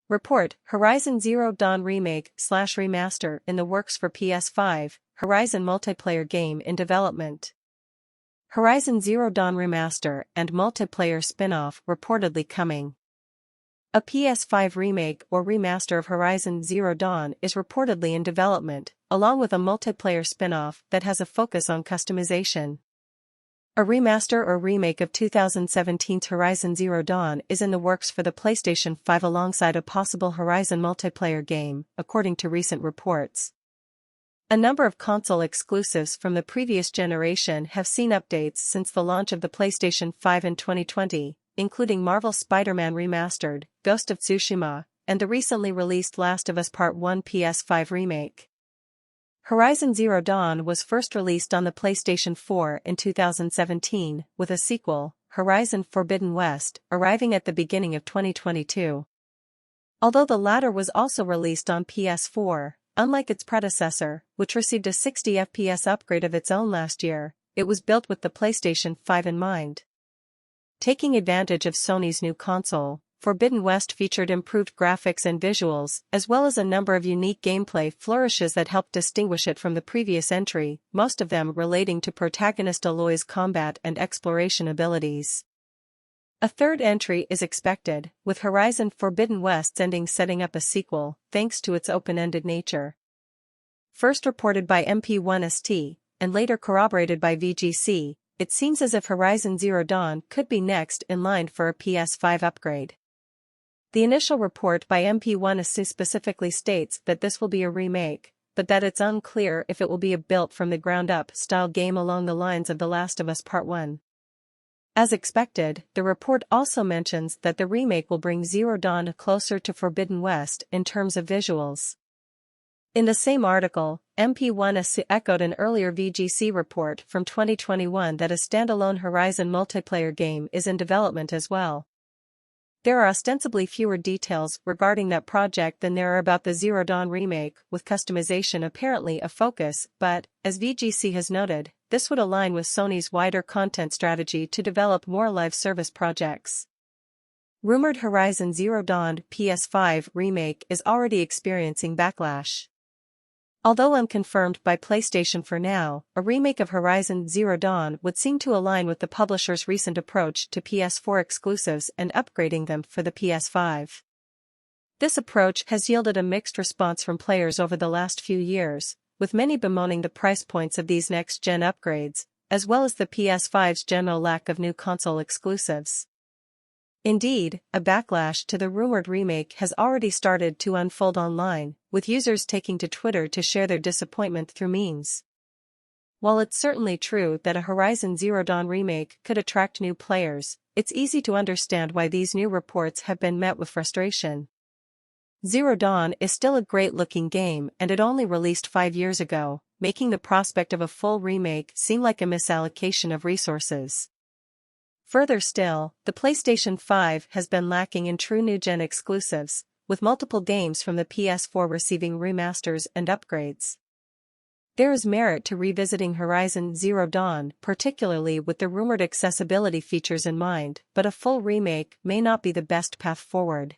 Report: Horizon Zero Dawn Remake/Remaster in the works for PS5, Horizon multiplayer game in development. Horizon Zero Dawn Remaster and multiplayer spin-off reportedly coming. A PS5 remake or remaster of Horizon Zero Dawn is reportedly in development, along with a multiplayer spin-off that has a focus on customization. A remaster or remake of 2017's Horizon Zero Dawn is in the works for the PlayStation 5 alongside a possible Horizon multiplayer game, according to recent reports. A number of console exclusives from the previous generation have seen updates since the launch of the PlayStation 5 in 2020, including Marvel's Spider-Man Remastered, Ghost of Tsushima, and the recently released Last of Us Part 1 PS5 remake. Horizon Zero Dawn was first released on the PlayStation 4 in 2017, with a sequel, Horizon Forbidden West, arriving at the beginning of 2022. Although the latter was also released on PS4, unlike its predecessor, which received a 60 FPS upgrade of its own last year, it was built with the PlayStation 5 in mind. Taking advantage of Sony's new console, Forbidden West featured improved graphics and visuals, as well as a number of unique gameplay flourishes that helped distinguish it from the previous entry, most of them relating to protagonist Aloy's combat and exploration abilities. A third entry is expected, with Horizon Forbidden West's ending setting up a sequel, thanks to its open-ended nature. First reported by MP1ST, and later corroborated by VGC, it seems as if Horizon Zero Dawn could be next in line for a PS5 upgrade. The initial report by MP1ST specifically states that this will be a remake, but that it's unclear if it will be a built-from-the-ground-up style game along the lines of The Last of Us Part 1. As expected, the report also mentions that the remake will bring Zero Dawn closer to Forbidden West in terms of visuals. In the same article, MP1ST echoed an earlier VGC report from 2021 that a standalone Horizon multiplayer game is in development as well. There are ostensibly fewer details regarding that project than there are about the Zero Dawn remake, with customization apparently a focus, but, as VGC has noted, this would align with Sony's wider content strategy to develop more live service projects. Rumored Horizon Zero Dawn PS5 remake is already experiencing backlash. Although unconfirmed by PlayStation for now, a remake of Horizon Zero Dawn would seem to align with the publisher's recent approach to PS4 exclusives and upgrading them for the PS5. This approach has yielded a mixed response from players over the last few years, with many bemoaning the price points of these next-gen upgrades, as well as the PS5's general lack of new console exclusives. Indeed, a backlash to the rumored remake has already started to unfold online, with users taking to Twitter to share their disappointment through memes. While it's certainly true that a Horizon Zero Dawn remake could attract new players, it's easy to understand why these new reports have been met with frustration. Zero Dawn is still a great-looking game and it only released 5 years ago, making the prospect of a full remake seem like a misallocation of resources. Further still, the PlayStation 5 has been lacking in true new-gen exclusives, with multiple games from the PS4 receiving remasters and upgrades. There is merit to revisiting Horizon Zero Dawn, particularly with the rumored accessibility features in mind, but a full remake may not be the best path forward.